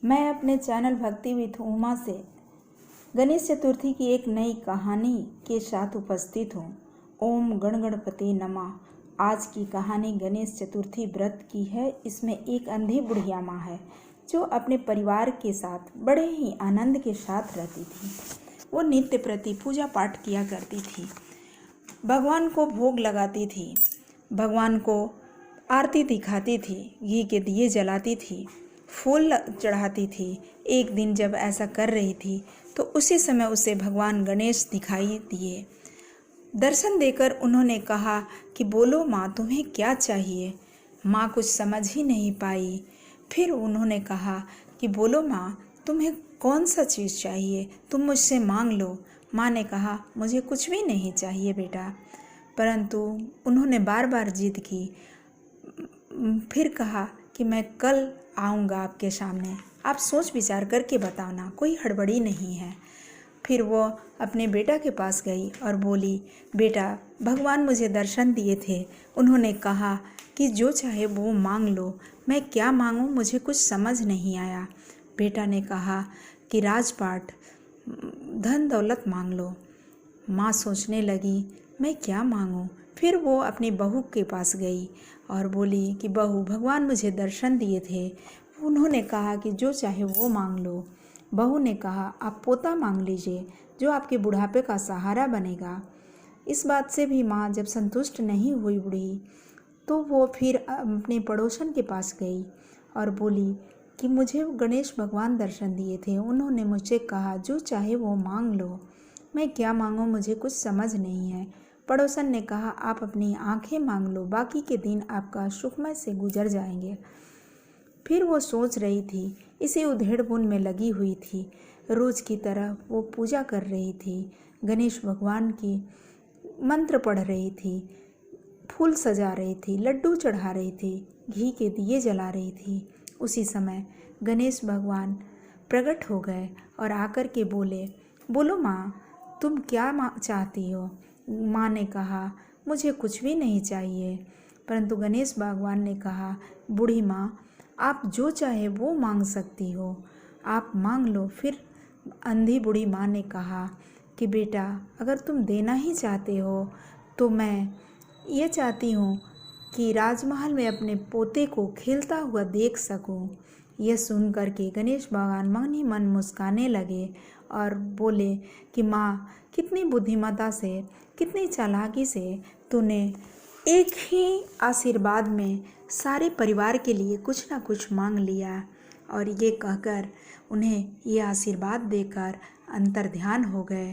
मैं अपने चैनल भक्ति विथ उमा से गणेश चतुर्थी की एक नई कहानी के साथ उपस्थित हूँ। ओम गण गणपति नमः। आज की कहानी गणेश चतुर्थी व्रत की है। इसमें एक अंधी बुढ़िया माँ है जो अपने परिवार के साथ बड़े ही आनंद के साथ रहती थी। वो नित्य प्रति पूजा पाठ किया करती थी, भगवान को भोग लगाती थी, भगवान को आरती दिखाती थी, घी के दिए जलाती थी, फूल चढ़ाती थी। एक दिन जब ऐसा कर रही थी तो उसी समय उसे भगवान गणेश दिखाई दिए। दर्शन देकर उन्होंने कहा कि बोलो माँ, तुम्हें क्या चाहिए। माँ कुछ समझ ही नहीं पाई। फिर उन्होंने कहा कि बोलो माँ, तुम्हें कौन सा चीज़ चाहिए, तुम मुझसे मांग लो। माँ ने कहा मुझे कुछ भी नहीं चाहिए बेटा। परंतु उन्होंने बार बार जिद की। फिर कहा कि मैं कल आऊँगा आपके सामने, आप सोच विचार करके बताना, कोई हड़बड़ी नहीं है। फिर वो अपने बेटा के पास गई और बोली, बेटा, भगवान मुझे दर्शन दिए थे, उन्होंने कहा कि जो चाहे वो मांग लो। मैं क्या मांगूं, मुझे कुछ समझ नहीं आया। बेटा ने कहा कि राजपाट, धन दौलत मांग लो। माँ सोचने लगी मैं क्या मांगूं। फिर वो अपनी बहू के पास गई और बोली कि बहू, भगवान मुझे दर्शन दिए थे, उन्होंने कहा कि जो चाहे वो मांग लो। बहू ने कहा आप पोता मांग लीजिए जो आपके बुढ़ापे का सहारा बनेगा। इस बात से भी माँ जब संतुष्ट नहीं हुई बूढ़ी, तो वो फिर अपने पड़ोसन के पास गई और बोली कि मुझे गणेश भगवान दर्शन दिए थे, उन्होंने मुझसे कहा जो चाहे वो मांग लो। मैं क्या मांगूं, मुझे कुछ समझ नहीं है। पड़ोसन ने कहा आप अपनी आंखें मांग लो, बाकी के दिन आपका सुखमय से गुजर जाएंगे। फिर वो सोच रही थी, इसी उधेड़-बुन में लगी हुई थी। रोज की तरह वो पूजा कर रही थी, गणेश भगवान की मंत्र पढ़ रही थी, फूल सजा रही थी, लड्डू चढ़ा रही थी, घी के दिए जला रही थी। उसी समय गणेश भगवान प्रकट हो गए और आकर के बोले, बोलो माँ, तुम क्या चाहती हो। माँ ने कहा मुझे कुछ भी नहीं चाहिए। परंतु गणेश भगवान ने कहा, बूढ़ी माँ, आप जो चाहे वो मांग सकती हो, आप मांग लो। फिर अंधी बूढ़ी माँ ने कहा कि बेटा, अगर तुम देना ही चाहते हो तो मैं ये चाहती हूँ कि राजमहल में अपने पोते को खेलता हुआ देख सकूँ। यह सुन कर के गणेश भगवान मन ही मन मुस्काने लगे और बोले कि माँ, कितनी बुद्धिमत्ता से, कितनी चालाकी से तूने एक ही आशीर्वाद में सारे परिवार के लिए कुछ ना कुछ मांग लिया। और ये कहकर उन्हें ये आशीर्वाद देकर अंतर ध्यान हो गए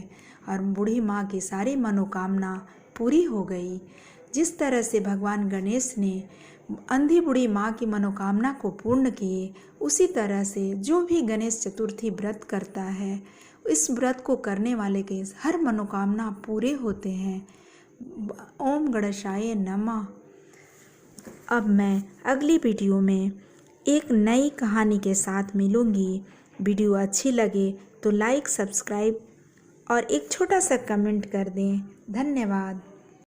और बूढ़ी माँ की सारी मनोकामना पूरी हो गई। जिस तरह से भगवान गणेश ने अंधी बूढ़ी माँ की मनोकामना को पूर्ण किए, उसी तरह से जो भी गणेश चतुर्थी व्रत करता है, इस व्रत को करने वाले के हर मनोकामना पूरे होते हैं। ओम गणेशाय नमः। अब मैं अगली वीडियो में एक नई कहानी के साथ मिलूंगी। वीडियो अच्छी लगे तो लाइक, सब्सक्राइब और एक छोटा सा कमेंट कर दें। धन्यवाद।